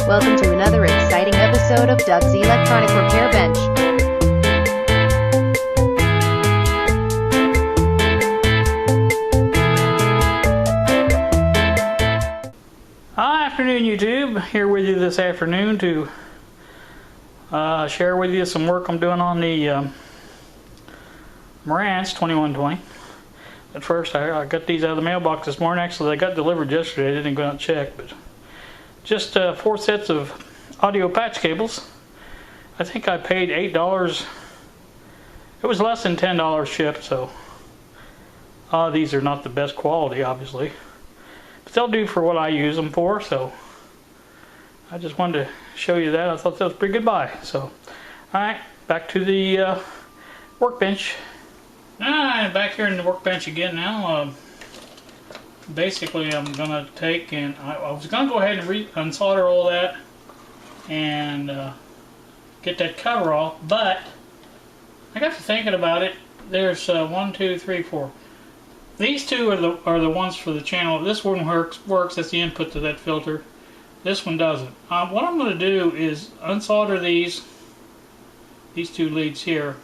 Welcome to another exciting episode of Doug's Electronic Repair Bench. Hi, afternoon YouTube. Here with you this afternoon to share with you some work I'm doing on the Marantz 2120. At first I got these out of the mailbox this morning. Actually they got delivered yesterday. I didn't go out and check, but just 4 sets of audio patch cables. I think I paid $8. It was less than $10 shipped, so these are not the best quality obviously, but they'll do for what I use them for. So I just wanted to show you that. I thought that was a pretty good buy. So alright, back to the workbench. Alright, back here in the workbench again now. Basically I'm going to take and I was going to go ahead and unsolder all that and get that cover off, but I got to thinking about it. There's 1, 2, 3, 4. These two are the ones for the channel. This one works. That's the input to that filter. This one doesn't. What I'm going to do is unsolder these two leads here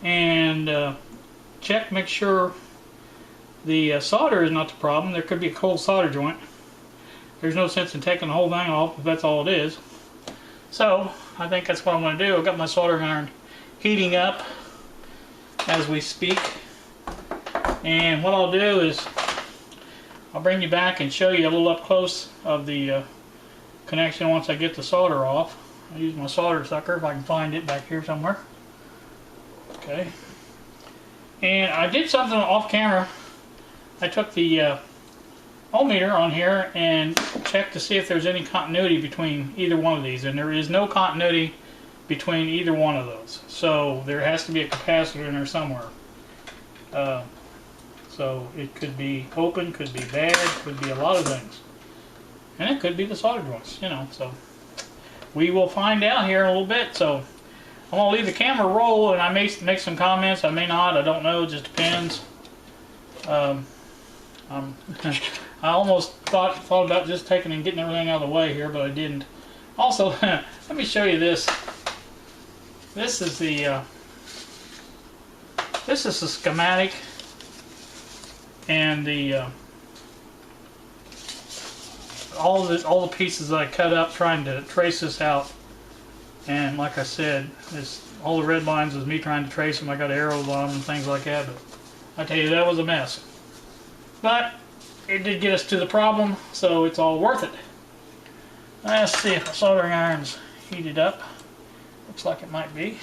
and check, make sure the solder is not the problem. There could be a cold solder joint. There's no sense in taking the whole thing off if that's all it is. So I think that's what I'm going to do. I've got my soldering iron heating up as we speak, and what I'll do is I'll bring you back and show you a little up close of the connection once I get the solder off. I'll use my solder sucker if I can find it back here somewhere. Okay, and I did something off camera. I took the ohmmeter on here and checked to see if there's any continuity between either one of these, and there is no continuity between either one of those. So there has to be a capacitor in there somewhere. So it could be open, could be bad, could be a lot of things, and it could be the solder joints, you know. So we will find out here in a little bit. So I'm going to leave the camera roll, and I may make some comments, I may not, I don't know, it just depends. I almost thought about just taking and getting everything out of the way here, but I didn't. Also, let me show you this. This is the schematic, and the all the pieces that I cut up trying to trace this out. And like I said, all the red lines was me trying to trace them. I got arrows on them and things like that, but I tell you, that was a mess. But it did get us to the problem, so it's all worth it. Let's see if the soldering iron's heated up. Looks like it might be.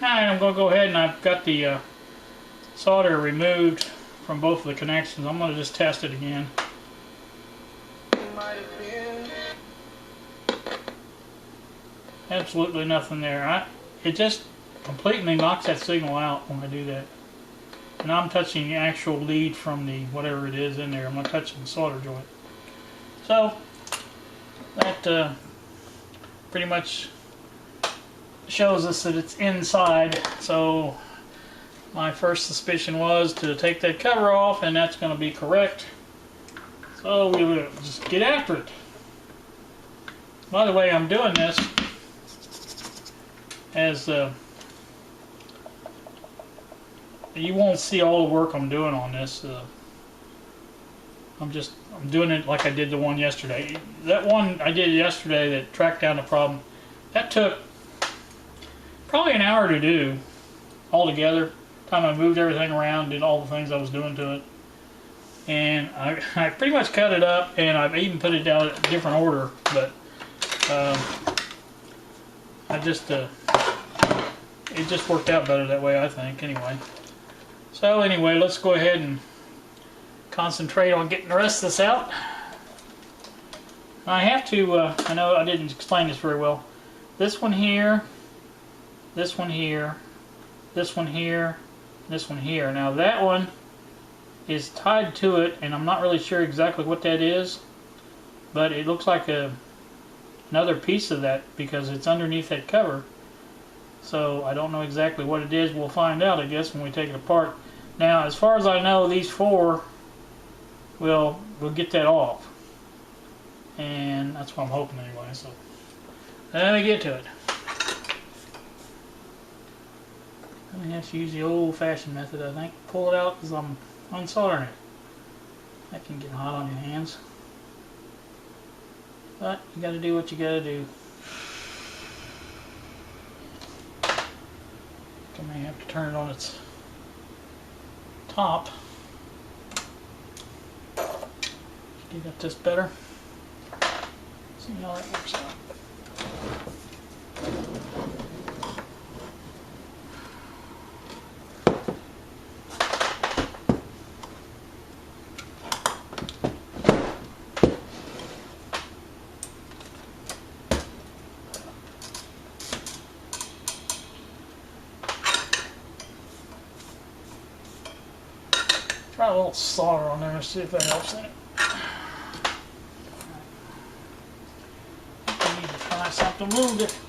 Alright, I'm going to go ahead, and I've got the solder removed from both of the connections. I'm going to just test it again. Absolutely nothing there. It just completely knocks that signal out when I do that. And I'm touching the actual lead from the whatever it is in there. I'm not touching the solder joint. So that pretty much shows us that it's inside. So my first suspicion was to take that cover off, and that's going to be correct. So we will just get after it. By the way, I'm doing this as you won't see all the work I'm doing on this. I'm doing it like I did the one yesterday. That one I did yesterday that tracked down the problem, that took probably an hour to do altogether. Time I moved everything around, did all the things I was doing to it, and I pretty much cut it up, and I've even put it down in a different order. But it just worked out better that way, I think. Anyway. So anyway, let's go ahead and concentrate on getting the rest of this out. I have to, I know I didn't explain this very well. This one here, this one here, this one here, this one here. Now that one is tied to it, and I'm not really sure exactly what that is, but it looks like another piece of that because it's underneath that cover. So I don't know exactly what it is. We'll find out, I guess, when we take it apart. Now, as far as I know, these four will get that off. and that's what I'm hoping anyway. So let me get to it. I have to use the old-fashioned method, I think. Pull it out as I'm unsoldering it. That can get hot on your hands. But you gotta do what you gotta do. I may have to turn it on its top. Do got this better. See how that works out. Try a little solder on there, see if that helps in it. I need to try something a little different.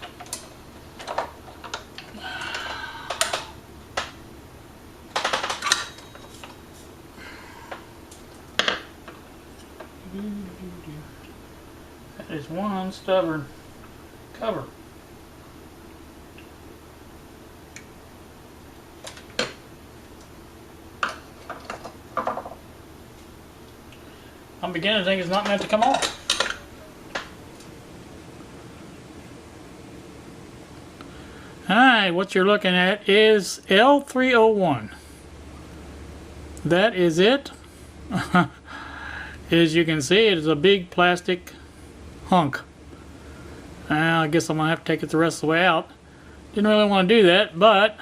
That is one stubborn cover. I'm beginning to think it's not meant to come off. Alright, what you're looking at is L301. That is it. As you can see, it is a big plastic hunk. I guess I'm going to have to take it the rest of the way out. Didn't really want to do that, but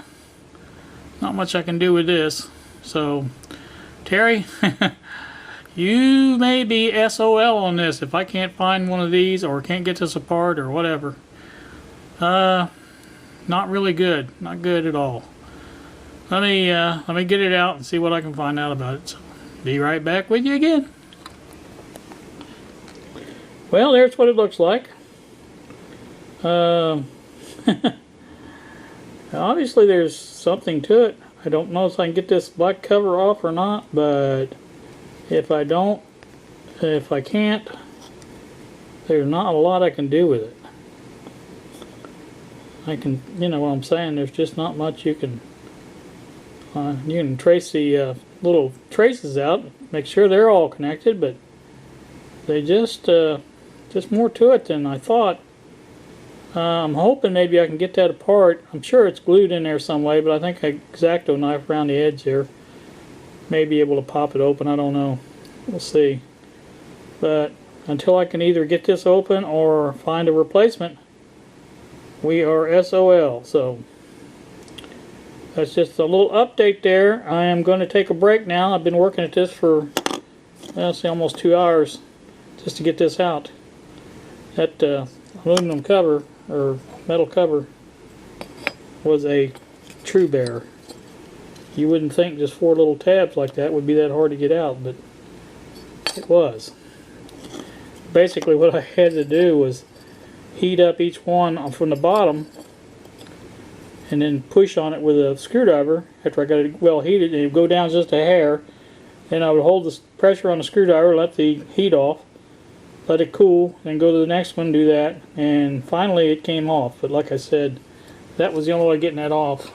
not much I can do with this. So, Terry, you may be SOL on this if I can't find one of these or can't get this apart or whatever. Not really good. Not good at all. Let me get it out and see what I can find out about it. So, be right back with you again. Well, there's what it looks like. Obviously there's something to it. I don't know if I can get this black cover off or not, but if I can't, there's not a lot I can do with it. You know what I'm saying, there's just not much you can trace the little traces out, make sure they're all connected, but they just more to it than I thought. I'm hoping maybe I can get that apart. I'm sure it's glued in there some way, but I think an X-Acto knife around the edge here may be able to pop it open. I don't know. We'll see. But until I can either get this open or find a replacement, we are SOL. So that's just a little update there. I am going to take a break now. I've been working at this for, let's say, almost 2 hours just to get this out. That aluminum cover or metal cover was a true bear. You wouldn't think just 4 little tabs like that would be that hard to get out, but it was. Basically what I had to do was heat up each one from the bottom and then push on it with a screwdriver after I got it well heated, and it would go down just a hair. Then I would hold the pressure on the screwdriver, let the heat off, let it cool, then go to the next one, do that, and finally it came off. But like I said, that was the only way of getting that off.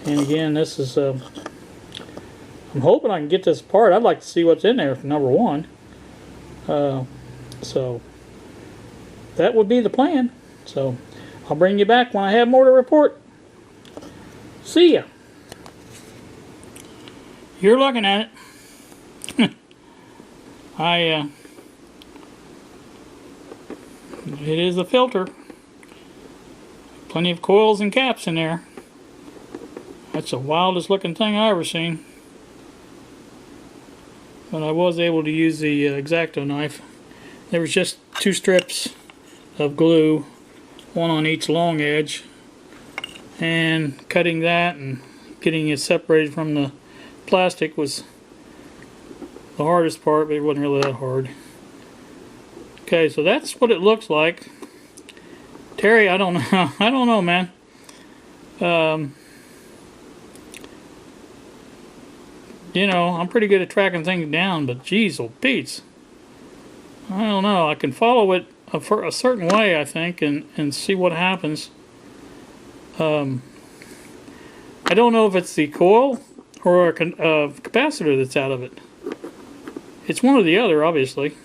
And again, this is I'm hoping I can get this apart. I'd like to see what's in there for number one. So that would be the plan. So I'll bring you back when I have more to report. See ya. You're looking at it. It is a filter. Plenty of coils and caps in there. That's the wildest looking thing I ever seen. But I was able to use the X-Acto knife. There was just 2 strips of glue, one on each long edge, and cutting that and getting it separated from the plastic was the hardest part, but it wasn't really that hard. Okay, so that's what it looks like. Terry, I don't know. I don't know, man. You know, I'm pretty good at tracking things down, but geez, oh Pete's. I don't know. I can follow it for a certain way, I think, and see what happens. I don't know if it's the coil or a capacitor that's out of it. It's one or the other, obviously.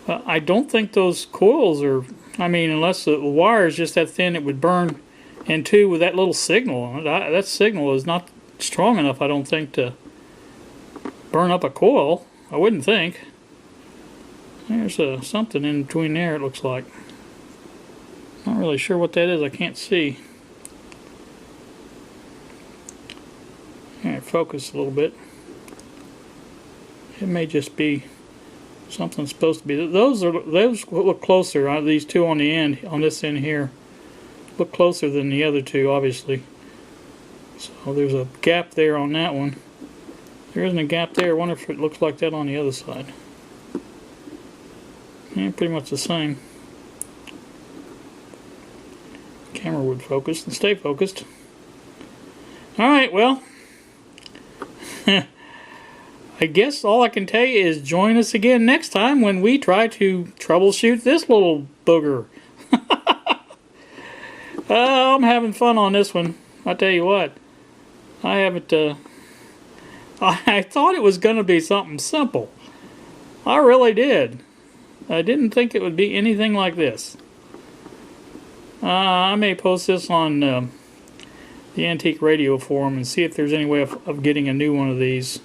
I don't think those coils are, I mean, unless the wire is just that thin, it would burn. And two, with that little signal on it, that signal is not strong enough, I don't think, to burn up a coil. I wouldn't think. There's something in between there, it looks like. Not really sure what that is, I can't see. Alright, focus a little bit. It may just be something supposed to be. Those look closer. These two on the end, on this end here, look closer than the other two, obviously. So there's a gap there on that one. There isn't a gap there. I wonder if it looks like that on the other side. Yeah, pretty much the same. Camera would focus and stay focused. Alright, well, I guess all I can tell you is join us again next time when we try to troubleshoot this little booger. I'm having fun on this one. I tell you what, I haven't. I thought it was going to be something simple. I really did. I didn't think it would be anything like this. I may post this on the Antique Radio Forum and see if there's any way of getting a new one of these.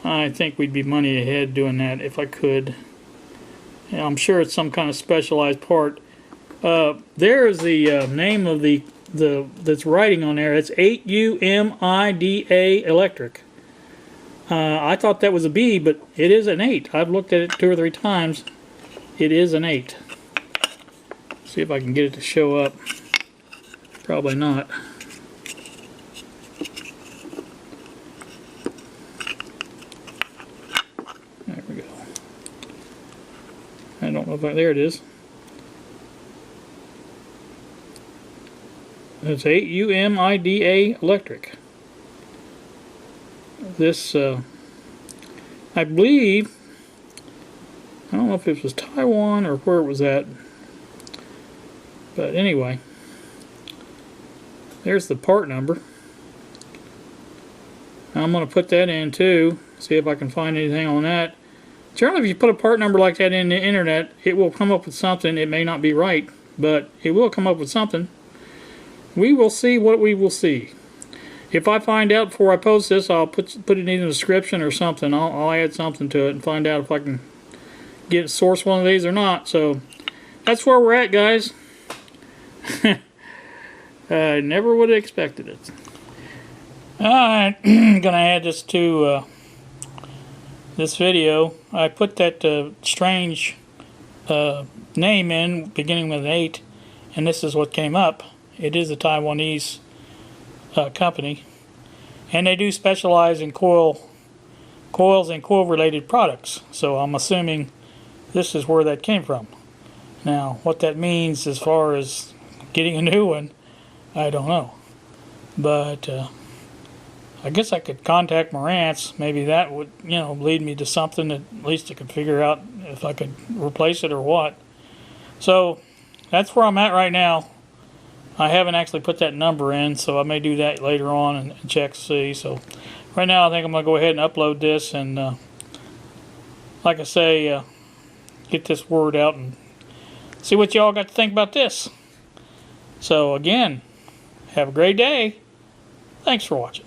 I think we'd be money ahead doing that if I could. Yeah, I'm sure it's some kind of specialized part. There is the name of the that's writing on there. It's 8UMIDA Electric. I thought that was a B, but it is an 8. I've looked at it 2 or 3 times. It is an 8. See if I can get it to show up. Probably not. There we go. I don't know if there it is. It's 8UMIDA Electric. This, I believe, I don't know if it was Taiwan or where it was at, but anyway, there's the part number. I'm going to put that in too, see if I can find anything on that. Generally, if you put a part number like that in the internet, it will come up with something. It may not be right, but it will come up with something. We will see what we will see. If I find out before I post this, I'll put it in the description or something. I'll add something to it and find out if I can source one of these or not. So that's where we're at, guys. I never would have expected it. Alright, I'm going to add this to this video. I put that strange name in, beginning with an 8, and this is what came up. It is a Taiwanese company, and they do specialize in coils and coil related products, so I'm assuming this is where that came from. Now what that means as far as getting a new one, I don't know, but I guess I could contact Marantz. Maybe that would, lead me to something that at least I could figure out if I could replace it or what. So that's where I'm at right now. I haven't actually put that number in, so I may do that later on and check to see. So right now I think I'm going to go ahead and upload this and, like I say, get this word out and see what y'all got to think about this. So again, have a great day. Thanks for watching.